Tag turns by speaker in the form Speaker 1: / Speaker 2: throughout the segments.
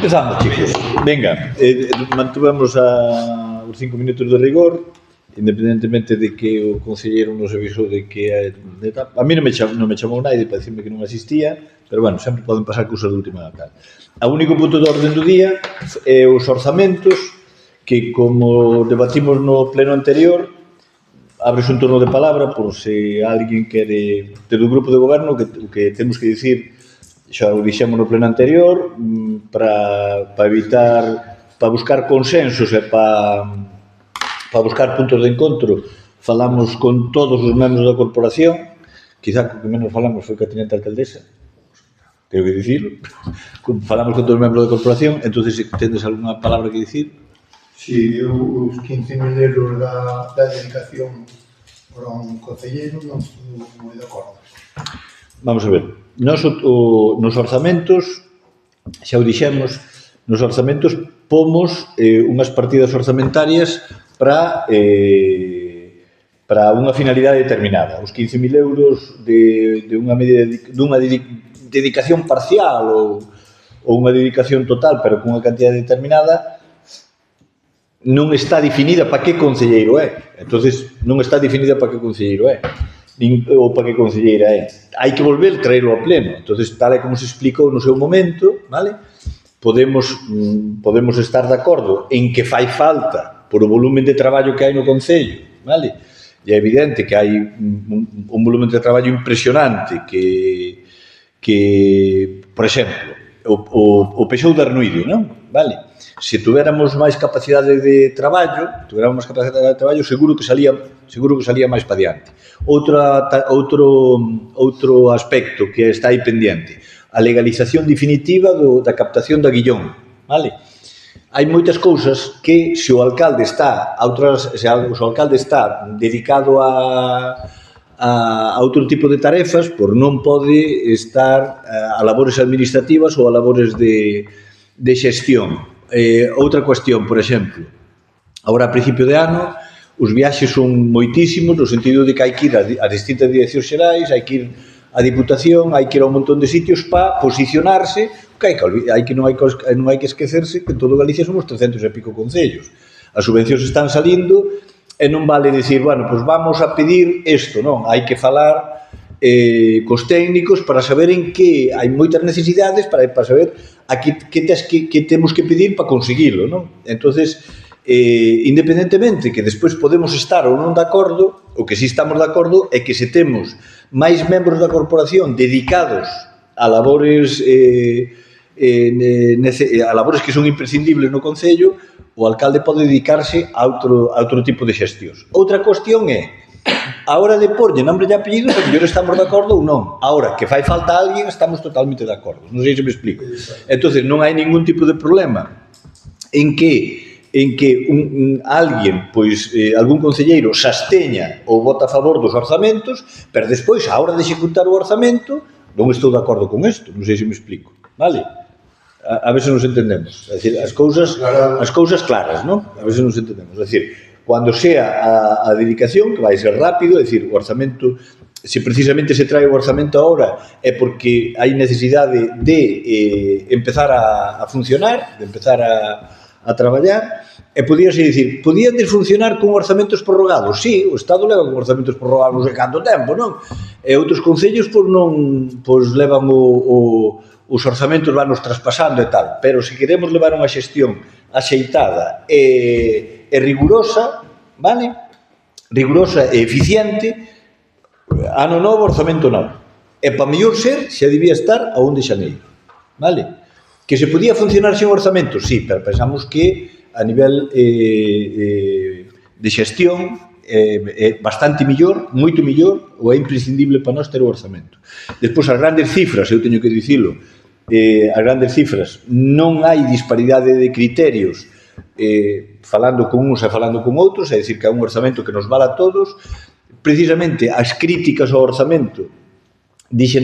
Speaker 1: Empezamos, chicos. Venga, mantuvemos os 5 minutos de rigor, independentemente de que o concelleiro nos avisou de que a mí non me chamou naide para dicirme que non asistía, pero bueno, sempre poden pasar cousas de última tal. O único punto de orden do día é os orzamentos, que como debatimos no pleno anterior, abres un turno de palabra por se alguén quere ter o grupo de goberno que temos que dicir. Xa o dixemos no pleno anterior, para evitar, para buscar consensos e para buscar puntos de encontro, falamos con todos os membros da corporación, quizá co que menos falamos foi ca tenente alcaldesa, tengo que dicirlo, falamos con todos os membros da corporación, entonces se tendes algunha palabra que dicir?
Speaker 2: Si, os 15.000 euros da dedicación para un concelleiro non estou moi de acordo.
Speaker 1: Vamos a ver, nos orzamentos, xa o dixemos, nos orzamentos pomos unhas partidas orzamentarias para unha finalidade determinada. Os 15.000 euros dunha dedicación parcial ou unha dedicación total, pero cunha cantidad determinada, non está definida para que concelleiro é. Entonces, non está definida para que concelleiro é. Ou para que concelleira é. Hai que volver a traerlo ao pleno. Entonces, tal e como se explicou no seu momento, vale? Podemos estar de acordo en que fai falta por o volumen de traballo que hai no Concello, vale? E é evidente que hai un volumen de traballo impresionante que por exemplo, o Peixou de Arnuido, non? Vale? Se tuéramos máis capacidade de traballo, seguro que salía máis para diante. Outro aspecto que está aí pendiente, a legalización definitiva da captación da Guillón, vale? Hai moitas cousas que se o alcalde está dedicado a outro tipo de tarefas, por non pode estar a labores administrativas ou a labores de xestión. Outra cuestión, por exemplo, agora a principio de ano, os viaxes son moitísimos, no sentido de que hai que ir a distintas direccións xerais, hai que ir a Diputación, hai que ir a un montón de sitios para posicionarse, que non hai que esquecerse que en todo Galicia somos 300 e pico concellos. As subvencións están salindo e non vale dicir, bueno, pois vamos a pedir isto, non, hai que falar cos técnicos para saber en que hai moitas necesidades para saber a que temos que pedir para conseguilo, non? Entonces, independentemente que despois podemos estar ou non de acordo, o que si estamos de acordo é que se temos máis membros da corporación dedicados a labores que son imprescindibles no Concello, o alcalde pode dedicarse a outro tipo de xestións. Outra cuestión é a hora de porlle nombre e apellido, porque yo estamos de acordo ou non. Ahora, que fai falta alguén, estamos totalmente de acordo. Non sei se me explico. Entonces, non hai ningún tipo de problema en que alguén, pois, algún concelleiro se absteña ou vota a favor dos orzamentos, pero despois, a hora de executar o orzamento, non estou de acordo con isto. Non sei se me explico. Vale? A ver se nos entendemos. É dicir, as cousas claras, non? A ver se nos entendemos. É dicir, cando sea a dedicación, que vai ser rápido, é dicir, o orzamento, se precisamente se trae o orzamento agora, é porque hai necesidade de empezar a funcionar, de empezar a traballar, e podíase dicir, podían desfuncionar con orzamentos prorrogados? Sí, o Estado leva con orzamentos prorrogados de canto tempo, non? E outros concellos, pois non, pois levan os orzamentos vanos traspasando e tal, pero se queremos levar unha xestión axeitada e rigurosa, vale? Rigurosa e eficiente, ano novo, orzamento novo. E para mellor ser, xa debía estar a 1 de xaneiro, vale? Que se podía funcionar sen orzamento? Sí, pero pensamos que a nivel de xestión é bastante millor, moito millor, ou é imprescindible para nós ter o orzamento. Despois, as grandes cifras, eu teño que dicilo, as grandes cifras, non hai disparidade de criterios falando con uns e falando con outros, é dicir, que é un orzamento que nos vale a todos. Precisamente, as críticas ao orzamento dixo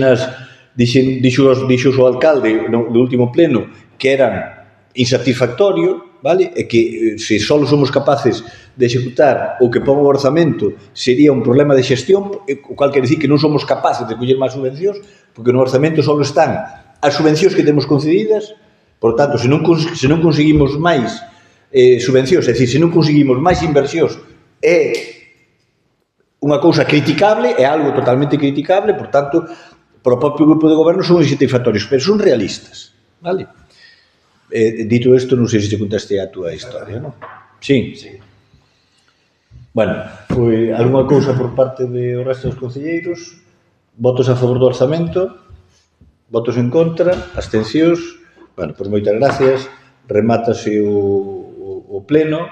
Speaker 1: o alcalde no último pleno que eran insatisfactorios, vale? E que se só somos capaces de executar o que pon o orzamento sería un problema de xestión, o cual quer dicir que non somos capaces de coller máis subvencións, porque no orzamento só están as subvencións que temos concedidas Por tanto, se non conseguimos máis subvencións, é dicir, se non conseguimos máis inversións, é unha cousa criticable, é algo totalmente criticable, por tanto, para o propio grupo de goberno son insatisfactorios, pero son realistas, vale? Dito isto, non sei se te contaste a túa historia, non? Sí. Bueno, foi algunha cousa por parte do resto dos concelleiros, votos a favor do orzamento, votos en contra, abstencións. Bueno, pois moitas gracias, remátase o pleno,